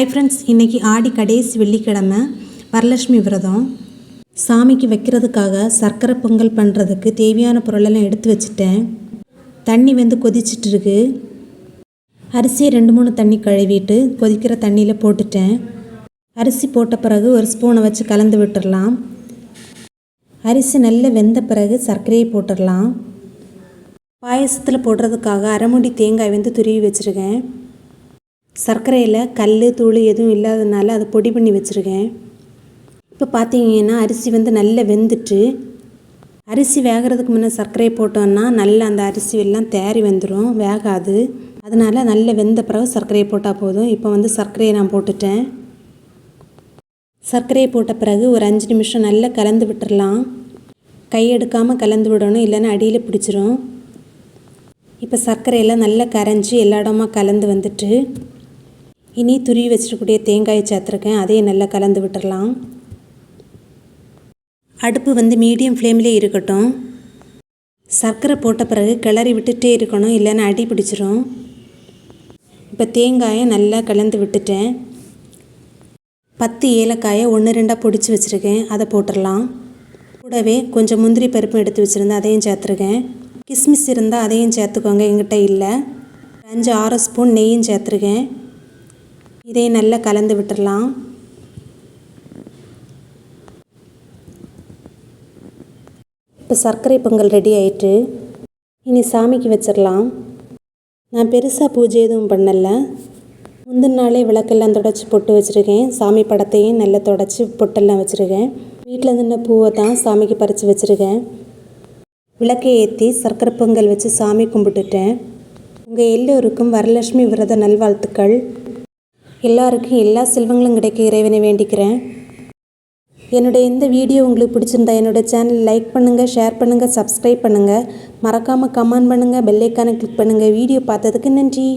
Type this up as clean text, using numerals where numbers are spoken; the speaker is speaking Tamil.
ஹாய் ஃப்ரெண்ட்ஸ், இன்றைக்கி ஆடி கடைசி வெள்ளிக்கிழமை வரலட்சுமி விரதம். சாமிக்கு வைக்கிறதுக்காக சர்க்கரை பொங்கல் பண்ணுறதுக்கு தேவையான பொருளெல்லாம் எடுத்து வச்சுட்டேன். தண்ணி வந்து கொதிச்சிட்ருக்கு. அரிசியை 2-3 தண்ணி கழுவிட்டு கொதிக்கிற தண்ணியில் போட்டுட்டேன். அரிசி போட்ட பிறகு ஒரு ஸ்பூனை வச்சு கலந்து விட்டுடலாம். அரிசி நல்லா வெந்த பிறகு சர்க்கரையை போட்டுடலாம். பாயசத்தில் போடுறதுக்காக அரை மூடி தேங்காய் வந்து துருவி வச்சுருக்கேன். சர்க்கரையில் கல் தூள் எதுவும் இல்லாததுனால அதை பொடி பண்ணி வச்சுருக்கேன். இப்போ பார்த்தீங்கன்னா அரிசி வந்து நல்லா வெந்துட்டு, அரிசி வேகிறதுக்கு முன்னே சர்க்கரையை போட்டோன்னா நல்லா அந்த அரிசி எல்லாம் தேறி வந்துடும், வேகாது. அதனால் நல்லா வெந்த பிறகு சர்க்கரையை போட்டால் போதும். இப்போ வந்து சர்க்கரையை நான் போட்டுட்டேன். சர்க்கரையை போட்ட பிறகு ஒரு 5 நிமிஷம் நல்லா கலந்து விட்டுடலாம். கை எடுக்காமல் கலந்து விடணும், இல்லைன்னா அடியில் பிடிச்சிரும். இப்போ சர்க்கரையெல்லாம் நல்லா கரைஞ்சி எல்லா இடமா கலந்து வந்துட்டு, இனி துருவி வச்சிருக்கக்கூடிய தேங்காயை சேர்த்துருக்கேன். அதையும் நல்லா கலந்து விட்டுடலாம். அடுப்பு வந்து மீடியம் ஃப்ளேம்லேயே இருக்கட்டும். சர்க்கரை போட்ட பிறகு கிளறி விட்டுட்டே இருக்கணும், இல்லைன்னா அடி பிடிச்சிரும். இப்போ தேங்காயை நல்லா கலந்து விட்டுட்டேன். 10 ஏலக்காயை 1-2 பொடிச்சு வச்சுருக்கேன், அதை போட்டுடலாம். கூடவே கொஞ்சம் முந்திரி பருப்பும் எடுத்து வச்சுருந்தேன், அதையும் சேர்த்துருக்கேன். கிஸ்மிஸ் இருந்தால் அதையும் சேர்த்துக்கோங்க, எங்கிட்ட இல்லை. 5-6 ஸ்பூன் நெய்யும் சேர்த்துருக்கேன். இதையும் நல்லா கலந்து விட்டுடலாம். இப்போ சர்க்கரை பொங்கல் ரெடி ஆயிட்டு, இனி சாமிக்கு வச்சிடலாம். நான் பெருசாக பூஜை எதுவும் பண்ணலை. முந்தின நாளே விளக்கெல்லாம் தொடச்சி பொட்டு வச்சுருக்கேன். சாமி படத்தையும் நல்லா தொடச்சி பொட்டெல்லாம் வச்சுருக்கேன். வீட்டில் நின்ன பூவை தான் சாமிக்கு பறித்து வச்சுருக்கேன். விளக்கை ஏற்றி சர்க்கரை பொங்கல் வச்சு சாமி கும்பிட்டுட்டேன். உங்கள் எல்லோருக்கும் வரலட்சுமி விரத நல்வாழ்த்துக்கள். எல்லாருக்கும் எல்லா செல்வங்களும் கிடைக்க இறைவனை வேண்டிக்கிறேன். என்னுடைய இந்த வீடியோ உங்களுக்கு பிடிச்சிருந்தா என்னோடய சேனல் லைக் பண்ணுங்கள், ஷேர் பண்ணுங்கள், சப்ஸ்கிரைப் பண்ணுங்கள். மறக்காமல் கமெண்ட் பண்ணுங்கள், பெல் ஐக்கானை கிளிக் பண்ணுங்கள். வீடியோ பார்த்ததுக்கு நன்றி.